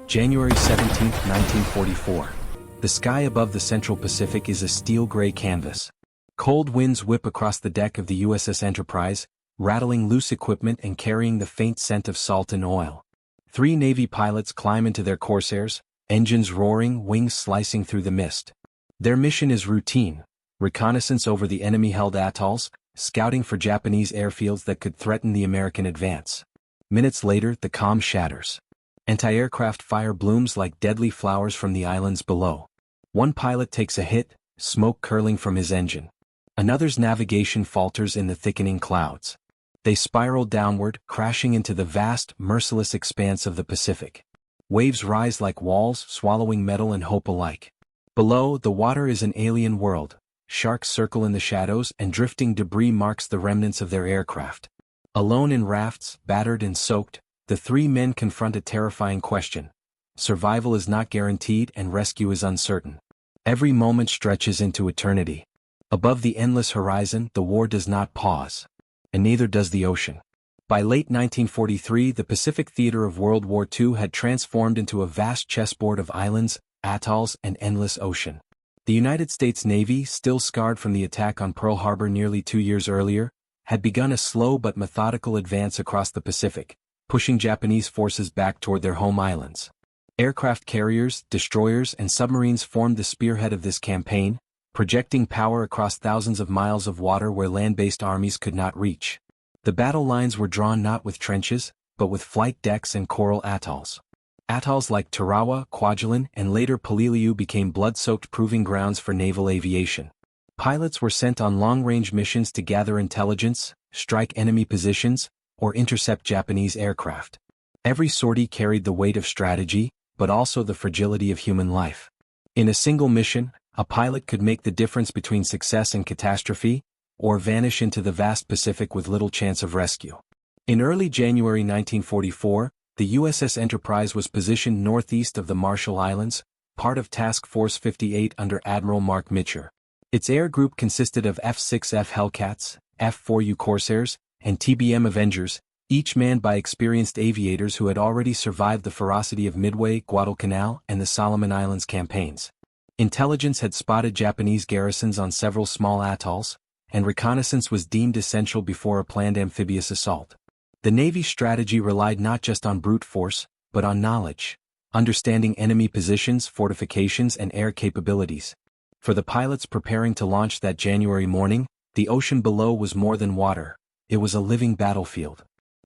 January 17, 1944. The sky above the Central Pacific is a steel-gray canvas. Cold winds whip across the deck of the USS Enterprise, rattling loose equipment and carrying the faint scent of salt and oil. 3 Navy pilots climb into their Corsairs, engines roaring, wings slicing through the mist. Their mission is routine: reconnaissance over the enemy-held atolls, scouting for Japanese airfields that could threaten the American advance. Minutes later, the calm shatters. Anti-aircraft fire blooms like deadly flowers from the islands below. One pilot takes a hit, smoke curling from his engine. Another's navigation falters in the thickening clouds. They spiral downward, crashing into the vast, merciless expanse of the Pacific. Waves rise like walls, swallowing metal and hope alike. Below, the water is an alien world. Sharks circle in the shadows, and drifting debris marks the remnants of their aircraft. Alone in rafts, battered and soaked, the 3 men confront a terrifying question. Survival is not guaranteed and rescue is uncertain. Every moment stretches into eternity. Above the endless horizon, the war does not pause. And neither does the ocean. By late 1943, the Pacific theater of World War II had transformed into a vast chessboard of islands, atolls, and endless ocean. The United States Navy, still scarred from the attack on Pearl Harbor nearly 2 years earlier, had begun a slow but methodical advance across the Pacific, pushing Japanese forces back toward their home islands. Aircraft carriers, destroyers, and submarines formed the spearhead of this campaign, projecting power across thousands of miles of water where land-based armies could not reach. The battle lines were drawn not with trenches, but with flight decks and coral atolls. Atolls like Tarawa, Kwajalein, and later Peleliu became blood-soaked proving grounds for naval aviation. Pilots were sent on long-range missions to gather intelligence, strike enemy positions, or intercept Japanese aircraft. Every sortie carried the weight of strategy, but also the fragility of human life. In a single mission, a pilot could make the difference between success and catastrophe, or vanish into the vast Pacific with little chance of rescue. In early January 1944, the USS Enterprise was positioned northeast of the Marshall Islands, part of Task Force 58 under Admiral Mark Mitcher. Its air group consisted of F-6F Hellcats, F-4U Corsairs, and TBM Avengers, each manned by experienced aviators who had already survived the ferocity of Midway, Guadalcanal, and the Solomon Islands campaigns. Intelligence had spotted Japanese garrisons on several small atolls, and reconnaissance was deemed essential before a planned amphibious assault. The Navy's strategy relied not just on brute force, but on knowledge, understanding enemy positions, fortifications, and air capabilities. For the pilots preparing to launch that January morning, the ocean below was more than water. It was a living battlefield.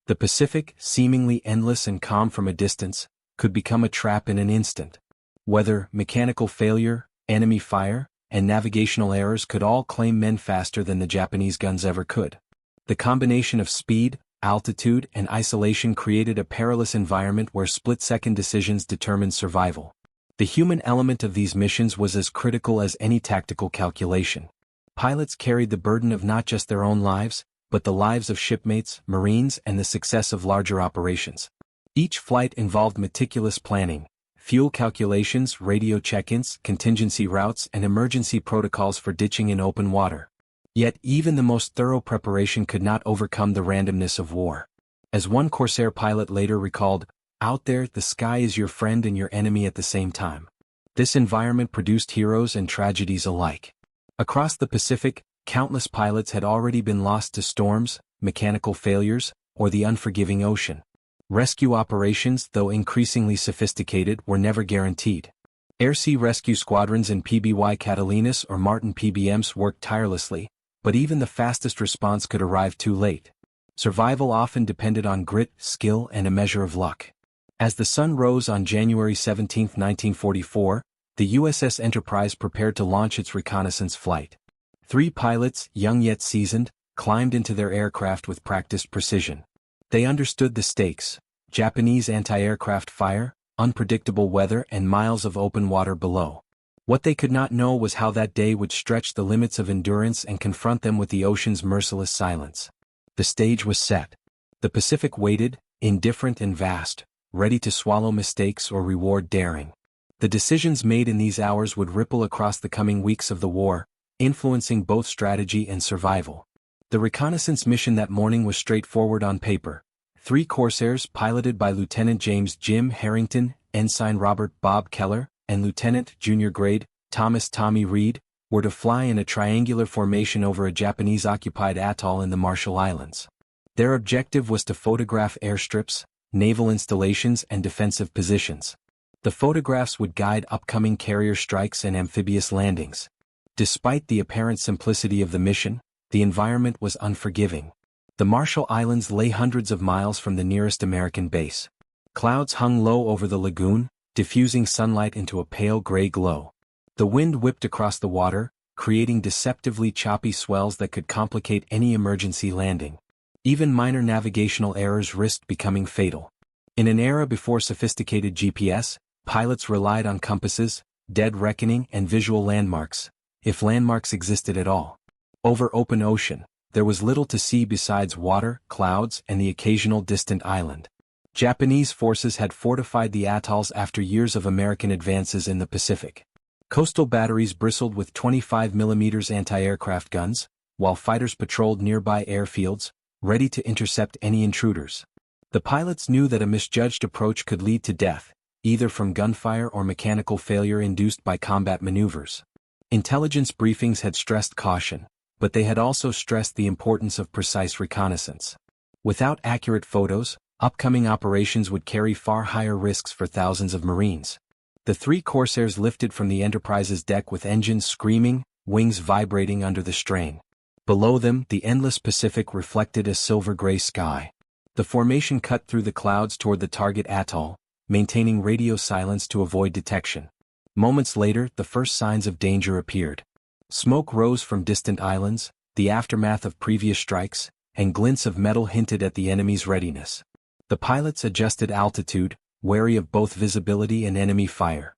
The Pacific, seemingly endless and calm from a distance, could become a trap in an instant. Weather, mechanical failure, enemy fire, and navigational errors could all claim men faster than the Japanese guns ever could. The combination of speed, altitude, and isolation created a perilous environment where split-second decisions determined survival. The human element of these missions was as critical as any tactical calculation. Pilots carried the burden of not just their own lives, but the lives of shipmates, Marines, and the success of larger operations. Each flight involved meticulous planning, fuel calculations, radio check-ins, contingency routes, and emergency protocols for ditching in open water. Yet even the most thorough preparation could not overcome the randomness of war. As one Corsair pilot later recalled, "Out there, the sky is your friend and your enemy at the same time." This environment produced heroes and tragedies alike. Across the Pacific, countless pilots had already been lost to storms, mechanical failures, or the unforgiving ocean. Rescue operations, though increasingly sophisticated, were never guaranteed. Air-sea rescue squadrons in PBY Catalinas or Martin PBMs worked tirelessly, but even the fastest response could arrive too late. Survival often depended on grit, skill, and a measure of luck. As the sun rose on January 17, 1944, the USS Enterprise prepared to launch its reconnaissance flight. 3 pilots, young yet seasoned, climbed into their aircraft with practiced precision. They understood the stakes: Japanese anti-aircraft fire, unpredictable weather, and miles of open water below. What they could not know was how that day would stretch the limits of endurance and confront them with the ocean's merciless silence. The stage was set. The Pacific waited, indifferent and vast, ready to swallow mistakes or reward daring. The decisions made in these hours would ripple across the coming weeks of the war, influencing both strategy and survival. The reconnaissance mission that morning was straightforward on paper. 3 Corsairs piloted by Lieutenant James "Jim" Harrington, Ensign Robert Bob Keller, and Lieutenant Junior Grade Thomas Tommy Reed, were to fly in a triangular formation over a Japanese-occupied atoll in the Marshall Islands. Their objective was to photograph airstrips, naval installations and defensive positions. The photographs would guide upcoming carrier strikes and amphibious landings. Despite the apparent simplicity of the mission, the environment was unforgiving. The Marshall Islands lay hundreds of miles from the nearest American base. Clouds hung low over the lagoon, diffusing sunlight into a pale gray glow. The wind whipped across the water, creating deceptively choppy swells that could complicate any emergency landing. Even minor navigational errors risked becoming fatal. In an era before sophisticated GPS, pilots relied on compasses, dead reckoning and visual landmarks, if landmarks existed at all. Over open ocean, there was little to see besides water, clouds, and the occasional distant island. Japanese forces had fortified the atolls after years of American advances in the Pacific. Coastal batteries bristled with 25mm anti-aircraft guns, while fighters patrolled nearby airfields, ready to intercept any intruders. The pilots knew that a misjudged approach could lead to death, either from gunfire or mechanical failure induced by combat maneuvers. Intelligence briefings had stressed caution, but they had also stressed the importance of precise reconnaissance. Without accurate photos, upcoming operations would carry far higher risks for thousands of Marines. The three Corsairs lifted from the Enterprise's deck with engines screaming, wings vibrating under the strain. Below them, the endless Pacific reflected a silver-gray sky. The formation cut through the clouds toward the target atoll, maintaining radio silence to avoid detection. Moments later, the first signs of danger appeared. Smoke rose from distant islands, the aftermath of previous strikes, and glints of metal hinted at the enemy's readiness. The pilots adjusted altitude, wary of both visibility and enemy fire.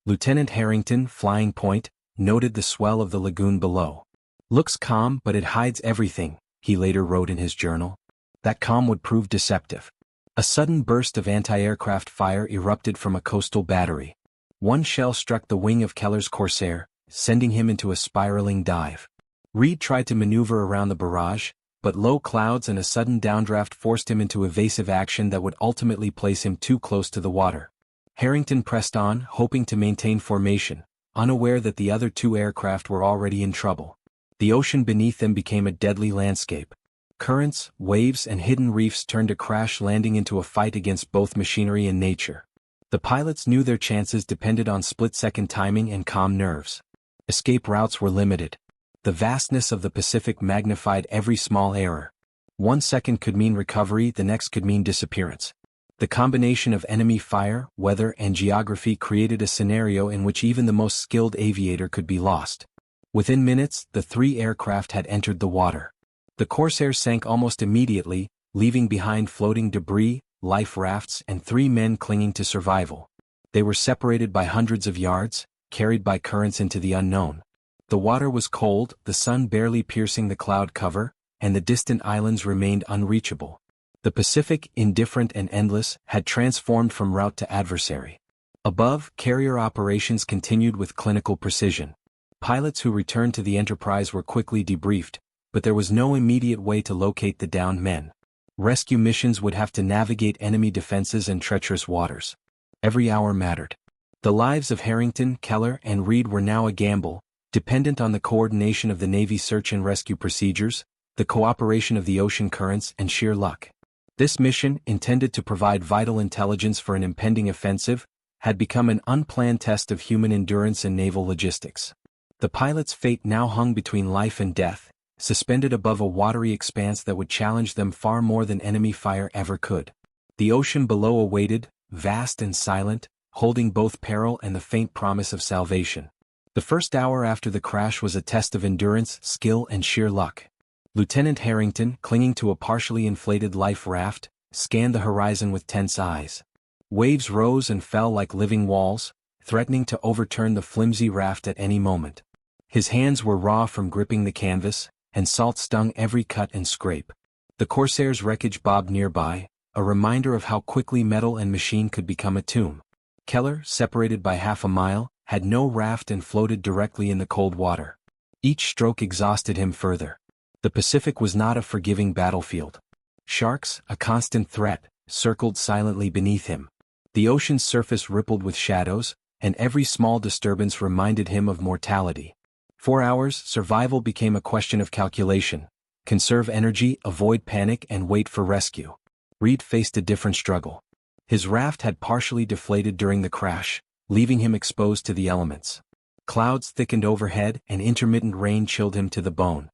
Lieutenant Harrington, flying point, noted the swell of the lagoon below. "Looks calm, but it hides everything," he later wrote in his journal. That calm would prove deceptive. A sudden burst of anti-aircraft fire erupted from a coastal battery. One shell struck the wing of Keller's Corsair, sending him into a spiraling dive. Reed tried to maneuver around the barrage, but low clouds and a sudden downdraft forced him into evasive action that would ultimately place him too close to the water. Harrington pressed on, hoping to maintain formation, unaware that the other two aircraft were already in trouble. The ocean beneath them became a deadly landscape. Currents, waves, and hidden reefs turned a crash landing into a fight against both machinery and nature. The pilots knew their chances depended on split-second timing and calm nerves. Escape routes were limited. The vastness of the Pacific magnified every small error. 1 second could mean recovery, the next could mean disappearance. The combination of enemy fire, weather, and geography created a scenario in which even the most skilled aviator could be lost. Within minutes, the three aircraft had entered the water. The Corsair sank almost immediately, leaving behind floating debris, life rafts, and 3 men clinging to survival. They were separated by hundreds of yards, carried by currents into the unknown. The water was cold, the sun barely piercing the cloud cover, and the distant islands remained unreachable. The Pacific, indifferent and endless, had transformed from route to adversary. Above, carrier operations continued with clinical precision. Pilots who returned to the Enterprise were quickly debriefed, but there was no immediate way to locate the downed men. Rescue missions would have to navigate enemy defenses and treacherous waters. Every hour mattered. The lives of Harrington, Keller, and Reed were now a gamble, dependent on the coordination of the Navy search and rescue procedures, the cooperation of the ocean currents, and sheer luck. This mission, intended to provide vital intelligence for an impending offensive, had become an unplanned test of human endurance and naval logistics. The pilot's fate now hung between life and death, suspended above a watery expanse that would challenge them far more than enemy fire ever could. The ocean below awaited, vast and silent, holding both peril and the faint promise of salvation. The first hour after the crash was a test of endurance, skill, and sheer luck. Lieutenant Harrington, clinging to a partially inflated life raft, scanned the horizon with tense eyes. Waves rose and fell like living walls, threatening to overturn the flimsy raft at any moment. His hands were raw from gripping the canvas, and salt stung every cut and scrape. The Corsair's wreckage bobbed nearby, a reminder of how quickly metal and machine could become a tomb. Keller, separated by half a mile, had no raft and floated directly in the cold water. Each stroke exhausted him further. The Pacific was not a forgiving battlefield. Sharks, a constant threat, circled silently beneath him. The ocean's surface rippled with shadows, and every small disturbance reminded him of mortality. For hours, survival became a question of calculation. Conserve energy, avoid panic, and wait for rescue. Reed faced a different struggle. His raft had partially deflated during the crash, leaving him exposed to the elements. Clouds thickened overhead and intermittent rain chilled him to the bone.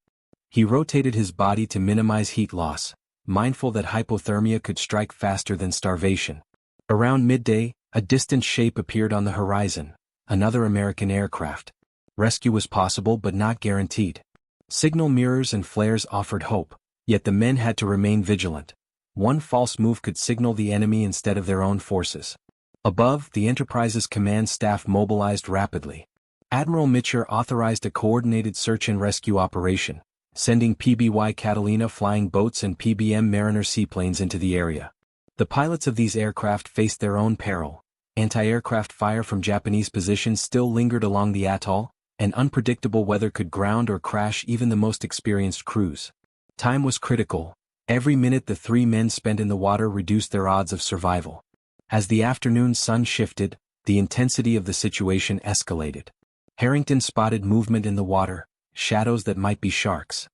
He rotated his body to minimize heat loss, mindful that hypothermia could strike faster than starvation. Around midday, a distant shape appeared on the horizon, another American aircraft. Rescue was possible but not guaranteed. Signal mirrors and flares offered hope, yet the men had to remain vigilant. One false move could signal the enemy instead of their own forces. Above, the Enterprise's command staff mobilized rapidly. Admiral Mitcher authorized a coordinated search and rescue operation, sending PBY Catalina flying boats and PBM Mariner seaplanes into the area. The pilots of these aircraft faced their own peril. Anti-aircraft fire from Japanese positions still lingered along the atoll, and unpredictable weather could ground or crash even the most experienced crews. Time was critical. Every minute the three men spent in the water reduced their odds of survival. As the afternoon sun shifted, the intensity of the situation escalated. Harrington spotted movement in the water, shadows that might be sharks.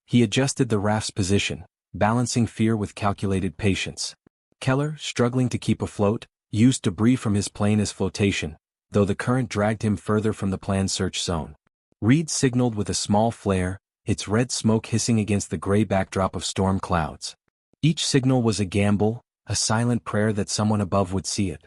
He adjusted the raft's position, balancing fear with calculated patience. Keller, struggling to keep afloat, used debris from his plane as flotation, though the current dragged him further from the planned search zone. Reed signaled with a small flare, its red smoke hissing against the gray backdrop of storm clouds. Each signal was a gamble, a silent prayer that someone above would see it.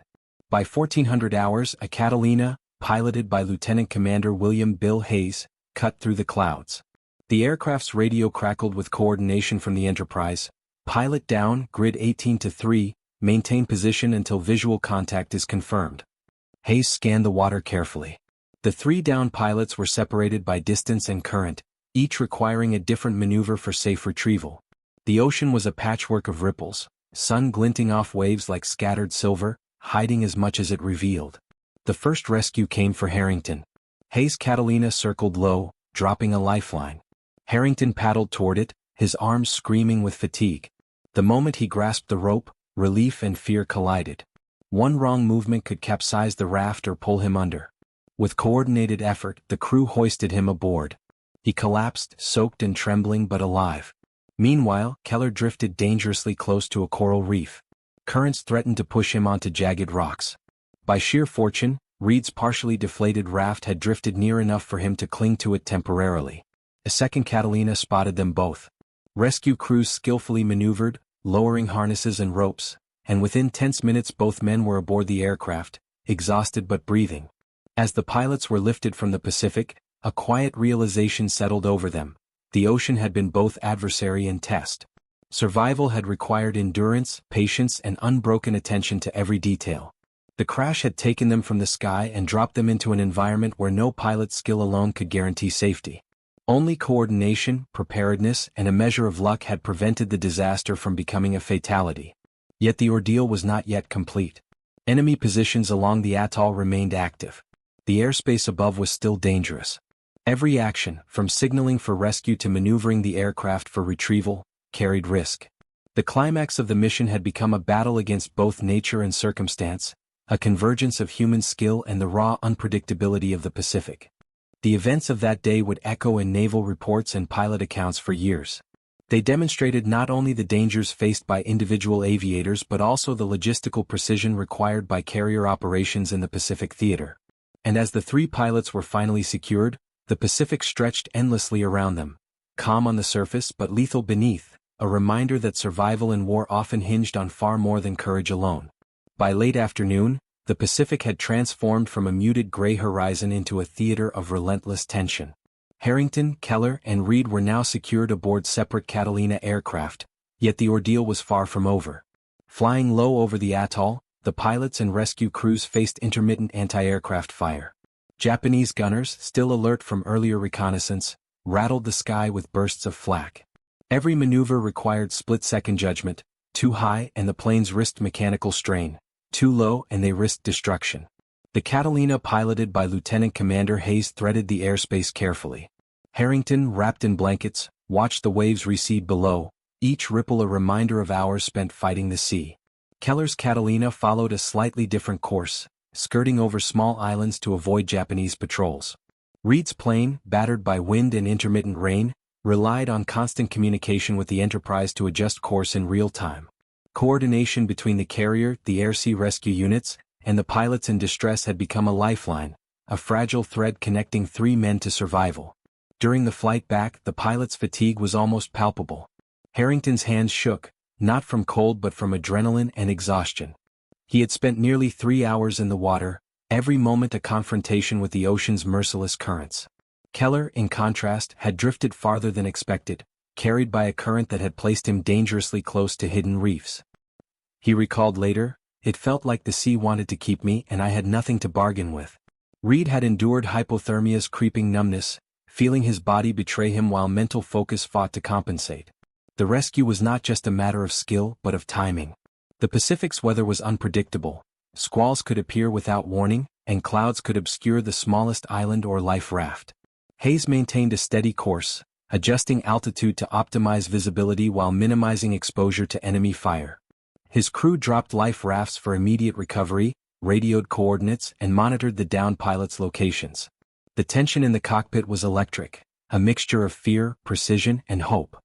By 1400 hours, a Catalina, piloted by Lieutenant Commander William Bill Hayes, cut through the clouds. The aircraft's radio crackled with coordination from the Enterprise. Pilot down, grid 18-3, maintain position until visual contact is confirmed. Hayes scanned the water carefully. The three down pilots were separated by distance and current, each requiring a different maneuver for safe retrieval. The ocean was a patchwork of ripples, sun glinting off waves like scattered silver, hiding as much as it revealed. The first rescue came for Harrington. Hayes' Catalina circled low, dropping a lifeline. Harrington paddled toward it, his arms screaming with fatigue. The moment he grasped the rope, relief and fear collided. One wrong movement could capsize the raft or pull him under. With coordinated effort, the crew hoisted him aboard. He collapsed, soaked and trembling but alive. Meanwhile, Keller drifted dangerously close to a coral reef. Currents threatened to push him onto jagged rocks. By sheer fortune, Reed's partially deflated raft had drifted near enough for him to cling to it temporarily. A second Catalina spotted them both. Rescue crews skillfully maneuvered, lowering harnesses and ropes, and within tense minutes both men were aboard the aircraft, exhausted but breathing. As the pilots were lifted from the Pacific, a quiet realization settled over them. The ocean had been both adversary and test. Survival had required endurance, patience, and unbroken attention to every detail. The crash had taken them from the sky and dropped them into an environment where no pilot's skill alone could guarantee safety. Only coordination, preparedness, and a measure of luck had prevented the disaster from becoming a fatality. Yet the ordeal was not yet complete. Enemy positions along the atoll remained active. The airspace above was still dangerous. Every action, from signaling for rescue to maneuvering the aircraft for retrieval, carried risk. The climax of the mission had become a battle against both nature and circumstance, a convergence of human skill and the raw unpredictability of the Pacific. The events of that day would echo in naval reports and pilot accounts for years. They demonstrated not only the dangers faced by individual aviators but also the logistical precision required by carrier operations in the Pacific theater. And as the three pilots were finally secured, the Pacific stretched endlessly around them, calm on the surface but lethal beneath, a reminder that survival in war often hinged on far more than courage alone. By late afternoon, the Pacific had transformed from a muted gray horizon into a theater of relentless tension. Harrington, Keller, and Reed were now secured aboard separate Catalina aircraft, yet the ordeal was far from over. Flying low over the atoll, the pilots and rescue crews faced intermittent anti-aircraft fire. Japanese gunners, still alert from earlier reconnaissance, rattled the sky with bursts of flak. Every maneuver required split-second judgment. Too high and the planes risked mechanical strain, too low and they risked destruction. The Catalina, piloted by Lieutenant Commander Hayes, threaded the airspace carefully. Harrington, wrapped in blankets, watched the waves recede below, each ripple a reminder of hours spent fighting the sea. Keller's Catalina followed a slightly different course, skirting over small islands to avoid Japanese patrols. Reed's plane, battered by wind and intermittent rain, relied on constant communication with the Enterprise to adjust course in real time. Coordination between the carrier, the air-sea rescue units, and the pilots in distress had become a lifeline, a fragile thread connecting three men to survival. During the flight back, the pilot's fatigue was almost palpable. Harrington's hands shook, not from cold but from adrenaline and exhaustion. He had spent nearly 3 hours in the water, every moment a confrontation with the ocean's merciless currents. Keller, in contrast, had drifted farther than expected, carried by a current that had placed him dangerously close to hidden reefs. He recalled later, "It felt like the sea wanted to keep me and I had nothing to bargain with." Reed had endured hypothermia's creeping numbness, feeling his body betray him while mental focus fought to compensate. The rescue was not just a matter of skill but of timing. The Pacific's weather was unpredictable. Squalls could appear without warning, and clouds could obscure the smallest island or life raft. Hayes maintained a steady course, adjusting altitude to optimize visibility while minimizing exposure to enemy fire. His crew dropped life rafts for immediate recovery, radioed coordinates, and monitored the downed pilots' locations. The tension in the cockpit was electric, a mixture of fear, precision, and hope.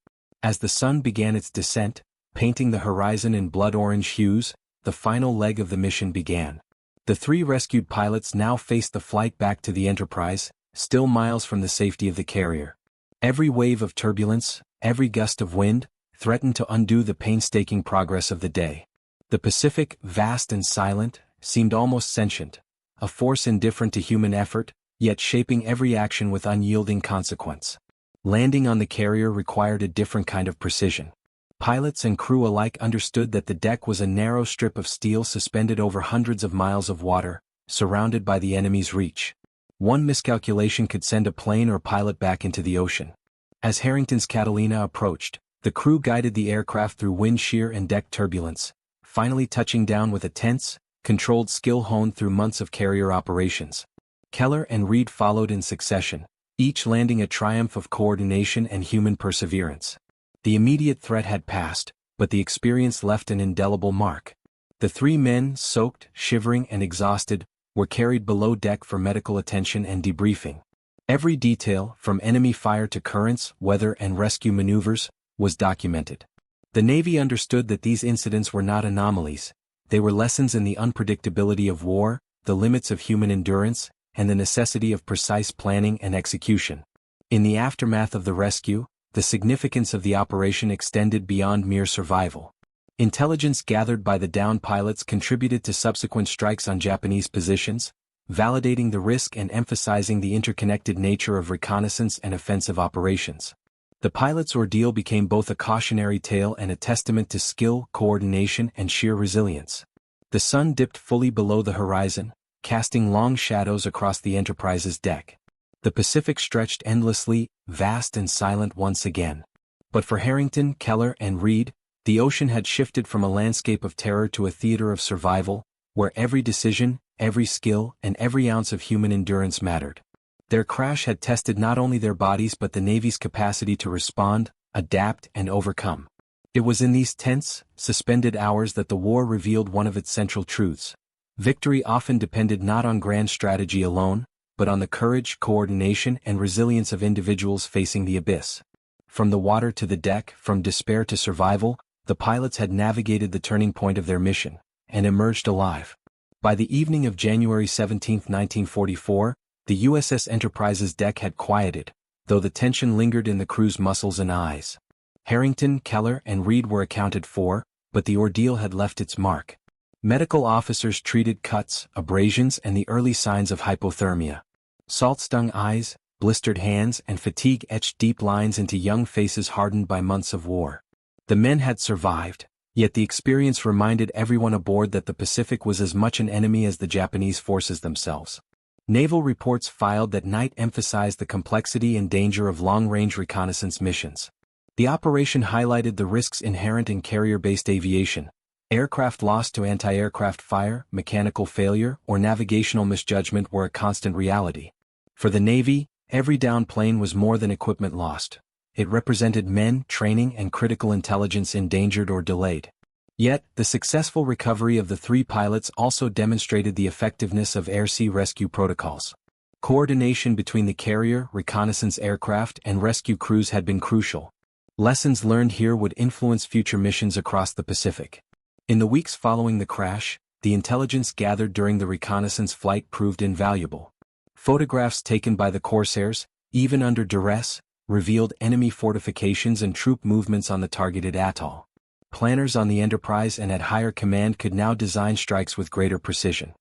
As the sun began its descent, painting the horizon in blood-orange hues, the final leg of the mission began. The three rescued pilots now faced the flight back to the Enterprise, still miles from the safety of the carrier. Every wave of turbulence, every gust of wind, threatened to undo the painstaking progress of the day. The Pacific, vast and silent, seemed almost sentient, a force indifferent to human effort, yet shaping every action with unyielding consequence. Landing on the carrier required a different kind of precision. Pilots and crew alike understood that the deck was a narrow strip of steel suspended over hundreds of miles of water, surrounded by the enemy's reach. One miscalculation could send a plane or pilot back into the ocean. As Harrington's Catalina approached, the crew guided the aircraft through wind shear and deck turbulence, finally touching down with a tense, controlled skill honed through months of carrier operations. Keller and Reed followed in succession, each landing a triumph of coordination and human perseverance. The immediate threat had passed, but the experience left an indelible mark. The three men, soaked, shivering, and exhausted, were carried below deck for medical attention and debriefing. Every detail, from enemy fire to currents, weather, and rescue maneuvers, was documented. The Navy understood that these incidents were not anomalies. They were lessons in the unpredictability of war, the limits of human endurance, and the necessity of precise planning and execution. In the aftermath of the rescue, the significance of the operation extended beyond mere survival. Intelligence gathered by the downed pilots contributed to subsequent strikes on Japanese positions, validating the risk and emphasizing the interconnected nature of reconnaissance and offensive operations. The pilot's ordeal became both a cautionary tale and a testament to skill, coordination, and sheer resilience. The sun dipped fully below the horizon, casting long shadows across the Enterprise's deck. The Pacific stretched endlessly, vast and silent once again. But for Harrington, Keller, and Reed, the ocean had shifted from a landscape of terror to a theater of survival, where every decision, every skill, and every ounce of human endurance mattered. Their crash had tested not only their bodies but the Navy's capacity to respond, adapt, and overcome. It was in these tense, suspended hours that the war revealed one of its central truths. Victory often depended not on grand strategy alone, but on the courage, coordination, and resilience of individuals facing the abyss. From the water to the deck, from despair to survival, the pilots had navigated the turning point of their mission, and emerged alive. By the evening of January 17, 1944, the USS Enterprise's deck had quieted, though the tension lingered in the crew's muscles and eyes. Harrington, Keller, and Reed were accounted for, but the ordeal had left its mark. Medical officers treated cuts, abrasions, and the early signs of hypothermia. Salt-stung eyes, blistered hands, and fatigue etched deep lines into young faces hardened by months of war. The men had survived, yet the experience reminded everyone aboard that the Pacific was as much an enemy as the Japanese forces themselves. Naval reports filed that night emphasized the complexity and danger of long-range reconnaissance missions. The operation highlighted the risks inherent in carrier-based aviation. Aircraft lost to anti-aircraft fire, mechanical failure, or navigational misjudgment were a constant reality. For the Navy, every downed plane was more than equipment lost. It represented men, training, and critical intelligence endangered or delayed. Yet, the successful recovery of the three pilots also demonstrated the effectiveness of air-sea rescue protocols. Coordination between the carrier, reconnaissance aircraft, and rescue crews had been crucial. Lessons learned here would influence future missions across the Pacific. In the weeks following the crash, the intelligence gathered during the reconnaissance flight proved invaluable. Photographs taken by the corsairs, even under duress, revealed enemy fortifications and troop movements on the targeted atoll. Planners on the Enterprise and at higher command could now design strikes with greater precision.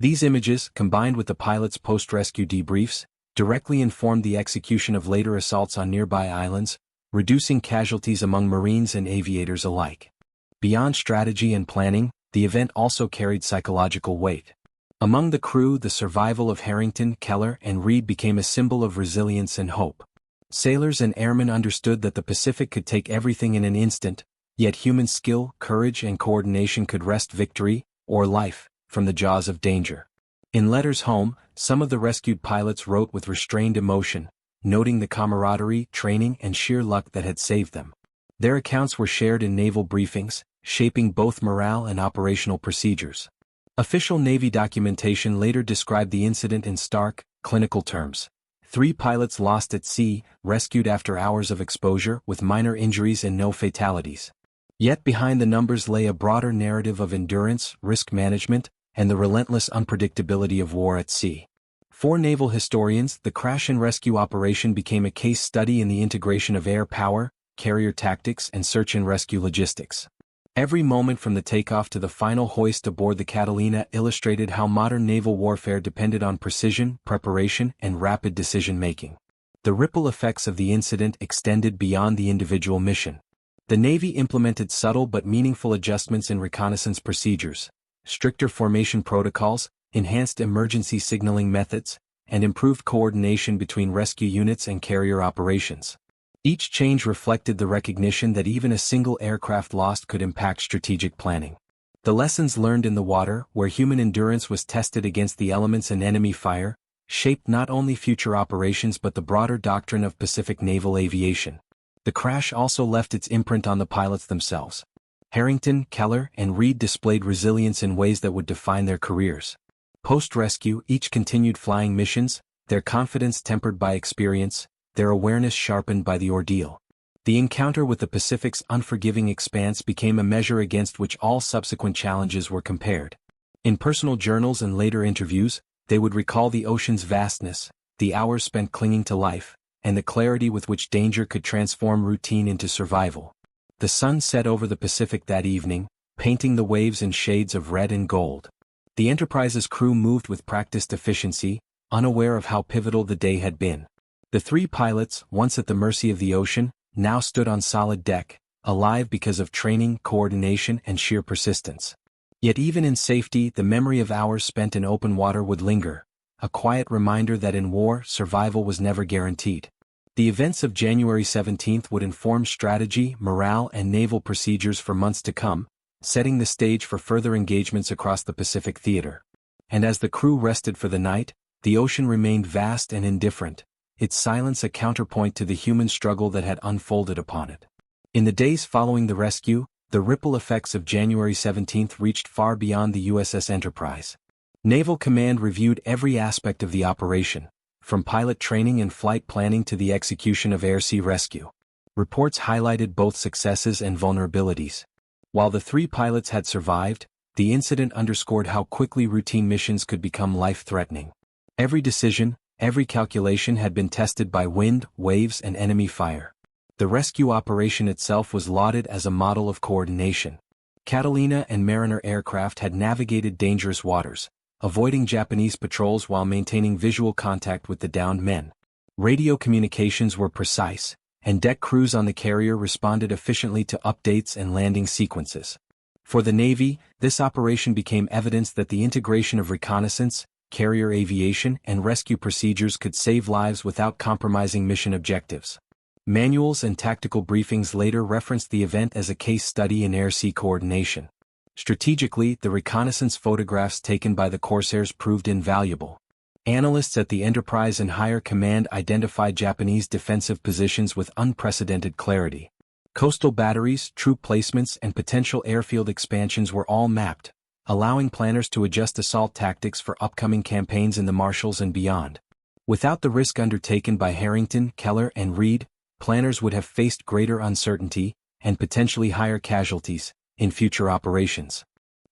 These images, combined with the pilots' post-rescue debriefs, directly informed the execution of later assaults on nearby islands, reducing casualties among Marines and aviators alike. Beyond strategy and planning, the event also carried psychological weight. Among the crew, the survival of Harrington, Keller, and Reed became a symbol of resilience and hope. Sailors and airmen understood that the Pacific could take everything in an instant, yet human skill, courage, and coordination could wrest victory, or life, from the jaws of danger. In letters home, some of the rescued pilots wrote with restrained emotion, noting the camaraderie, training, and sheer luck that had saved them. Their accounts were shared in naval briefings, shaping both morale and operational procedures. Official Navy documentation later described the incident in stark, clinical terms. 3 pilots lost at sea, rescued after hours of exposure, with minor injuries and no fatalities. Yet behind the numbers lay a broader narrative of endurance, risk management, and the relentless unpredictability of war at sea. For naval historians, the crash and rescue operation became a case study in the integration of air power, carrier tactics, and search and rescue logistics. Every moment from the takeoff to the final hoist aboard the Catalina illustrated how modern naval warfare depended on precision, preparation, and rapid decision-making. The ripple effects of the incident extended beyond the individual mission. The Navy implemented subtle but meaningful adjustments in reconnaissance procedures, stricter formation protocols, enhanced emergency signaling methods, and improved coordination between rescue units and carrier operations. Each change reflected the recognition that even a single aircraft lost could impact strategic planning. The lessons learned in the water, where human endurance was tested against the elements and enemy fire, shaped not only future operations but the broader doctrine of Pacific naval aviation. The crash also left its imprint on the pilots themselves. Harrington, Keller, and Reed displayed resilience in ways that would define their careers. Post-rescue, each continued flying missions, their confidence tempered by experience, their awareness sharpened by the ordeal. The encounter with the Pacific's unforgiving expanse became a measure against which all subsequent challenges were compared. In personal journals and later interviews, they would recall the ocean's vastness, the hours spent clinging to life, and the clarity with which danger could transform routine into survival. The sun set over the Pacific that evening, painting the waves in shades of red and gold. The Enterprise's crew moved with practiced efficiency, unaware of how pivotal the day had been. The 3 pilots, once at the mercy of the ocean, now stood on solid deck, alive because of training, coordination, and sheer persistence. Yet even in safety, the memory of hours spent in open water would linger, a quiet reminder that in war, survival was never guaranteed. The events of January 17 would inform strategy, morale, and naval procedures for months to come, setting the stage for further engagements across the Pacific theater. And as the crew rested for the night, the ocean remained vast and indifferent, its silence a counterpoint to the human struggle that had unfolded upon it. In the days following the rescue, the ripple effects of January 17 reached far beyond the USS Enterprise. Naval Command reviewed every aspect of the operation, from pilot training and flight planning to the execution of air-sea rescue. Reports highlighted both successes and vulnerabilities. While the 3 pilots had survived, the incident underscored how quickly routine missions could become life-threatening. Every decision, every calculation had been tested by wind, waves, and enemy fire. The rescue operation itself was lauded as a model of coordination. Catalina and Mariner aircraft had navigated dangerous waters, avoiding Japanese patrols while maintaining visual contact with the downed men. Radio communications were precise, and deck crews on the carrier responded efficiently to updates and landing sequences. For the Navy, this operation became evidence that the integration of reconnaissance, carrier aviation, and rescue procedures could save lives without compromising mission objectives. Manuals and tactical briefings later referenced the event as a case study in air-sea coordination. Strategically, the reconnaissance photographs taken by the corsairs proved invaluable. Analysts at the Enterprise and higher command identified Japanese defensive positions with unprecedented clarity. Coastal batteries, troop placements, and potential airfield expansions were all mapped, allowing planners to adjust assault tactics for upcoming campaigns in the Marshalls and beyond. Without the risk undertaken by Harrington, Keller, and Reed, planners would have faced greater uncertainty, and potentially higher casualties, in future operations.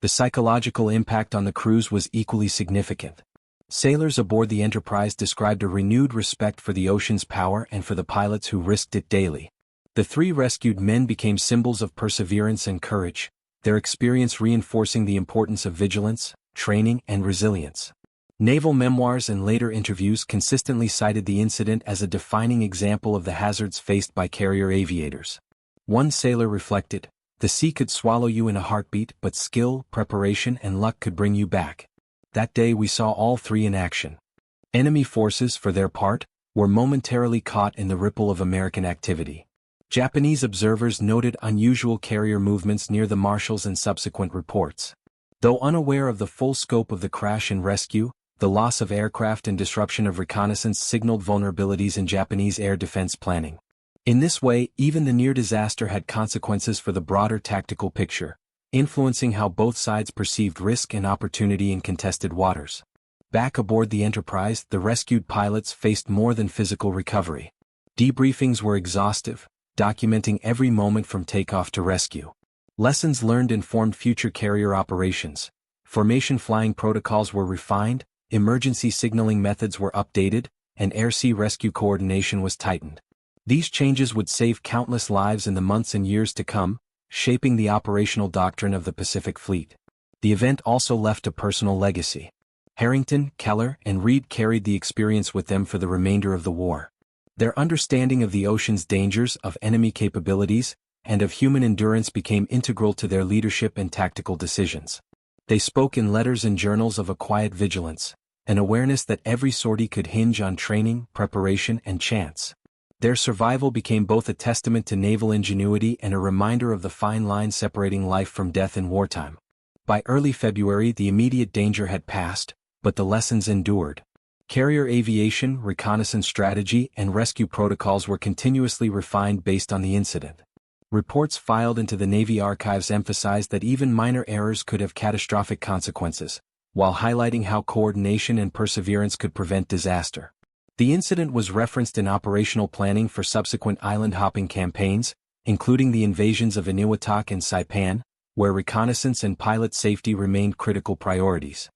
The psychological impact on the crews was equally significant. Sailors aboard the Enterprise described a renewed respect for the ocean's power and for the pilots who risked it daily. The three rescued men became symbols of perseverance and courage, their experience reinforcing the importance of vigilance, training, and resilience. Naval memoirs and later interviews consistently cited the incident as a defining example of the hazards faced by carrier aviators. One sailor reflected, "The sea could swallow you in a heartbeat, but skill, preparation, and luck could bring you back." That day we saw all three in action. Enemy forces, for their part, were momentarily caught in the ripple of American activity. Japanese observers noted unusual carrier movements near the Marshalls in subsequent reports. Though unaware of the full scope of the crash and rescue, the loss of aircraft and disruption of reconnaissance signaled vulnerabilities in Japanese air defense planning. In this way, even the near disaster had consequences for the broader tactical picture, influencing how both sides perceived risk and opportunity in contested waters. Back aboard the Enterprise, the rescued pilots faced more than physical recovery. Debriefings were exhaustive, documenting every moment from takeoff to rescue. Lessons learned informed future carrier operations. Formation flying protocols were refined, emergency signaling methods were updated, and air-sea rescue coordination was tightened. These changes would save countless lives in the months and years to come, shaping the operational doctrine of the Pacific Fleet. The event also left a personal legacy. Harrington, Keller, and Reed carried the experience with them for the remainder of the war. Their understanding of the ocean's dangers, of enemy capabilities, and of human endurance became integral to their leadership and tactical decisions. They spoke in letters and journals of a quiet vigilance, an awareness that every sortie could hinge on training, preparation, and chance. Their survival became both a testament to naval ingenuity and a reminder of the fine line separating life from death in wartime. By early February, the immediate danger had passed, but the lessons endured. Carrier aviation, reconnaissance strategy, and rescue protocols were continuously refined based on the incident. Reports filed into the Navy archives emphasized that even minor errors could have catastrophic consequences, while highlighting how coordination and perseverance could prevent disaster. The incident was referenced in operational planning for subsequent island-hopping campaigns, including the invasions of Eniwetok and Saipan, where reconnaissance and pilot safety remained critical priorities.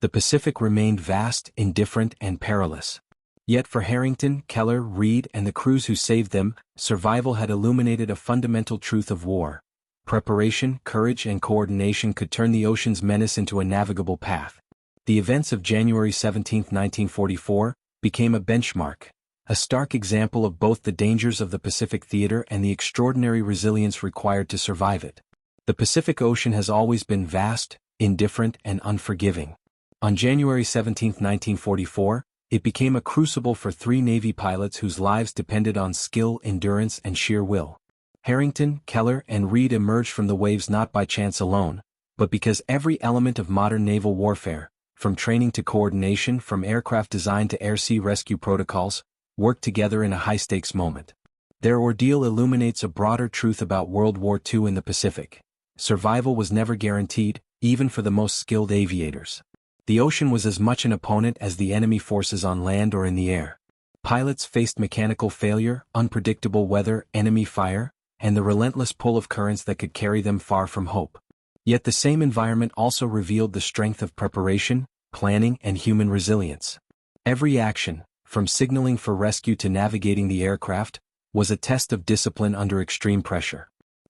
The Pacific remained vast, indifferent, and perilous. Yet for Harrington, Keller, Reed, and the crews who saved them, survival had illuminated a fundamental truth of war. Preparation, courage, and coordination could turn the ocean's menace into a navigable path. The events of January 17, 1944, became a benchmark, a stark example of both the dangers of the Pacific theater and the extraordinary resilience required to survive it. The Pacific Ocean has always been vast, indifferent, and unforgiving. On January 17, 1944, it became a crucible for three Navy pilots whose lives depended on skill, endurance, and sheer will. Harrington, Keller, and Reed emerged from the waves not by chance alone, but because every element of modern naval warfare, from training to coordination, from aircraft design to air-sea rescue protocols, worked together in a high-stakes moment. Their ordeal illuminates a broader truth about World War II in the Pacific. Survival was never guaranteed, even for the most skilled aviators. The ocean was as much an opponent as the enemy forces on land or in the air. Pilots faced mechanical failure, unpredictable weather, enemy fire, and the relentless pull of currents that could carry them far from hope. Yet the same environment also revealed the strength of preparation, planning, and human resilience. Every action, from signaling for rescue to navigating the aircraft, was a test of discipline under extreme pressure.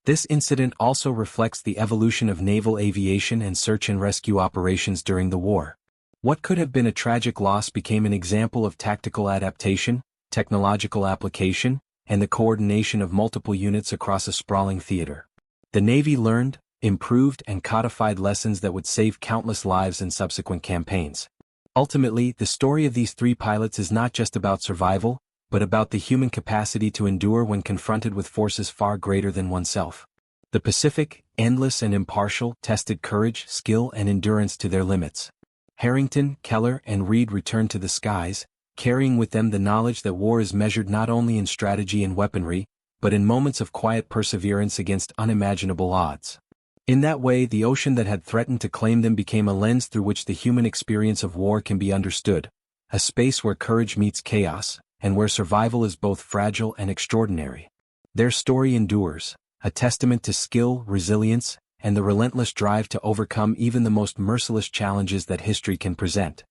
This incident also reflects the evolution of naval aviation and search and rescue operations during the war. What could have been a tragic loss became an example of tactical adaptation, technological application, and the coordination of multiple units across a sprawling theater. The Navy learned, improved, and codified lessons that would save countless lives in subsequent campaigns. Ultimately, the story of these three pilots is not just about survival, but about the human capacity to endure when confronted with forces far greater than oneself. The Pacific, endless and impartial, tested courage, skill, and endurance to their limits. Harrington, Keller, and Reed returned to the skies, carrying with them the knowledge that war is measured not only in strategy and weaponry, but in moments of quiet perseverance against unimaginable odds. In that way, the ocean that had threatened to claim them became a lens through which the human experience of war can be understood, a space where courage meets chaos, and where survival is both fragile and extraordinary. Their story endures, a testament to skill, resilience, and the relentless drive to overcome even the most merciless challenges that history can present.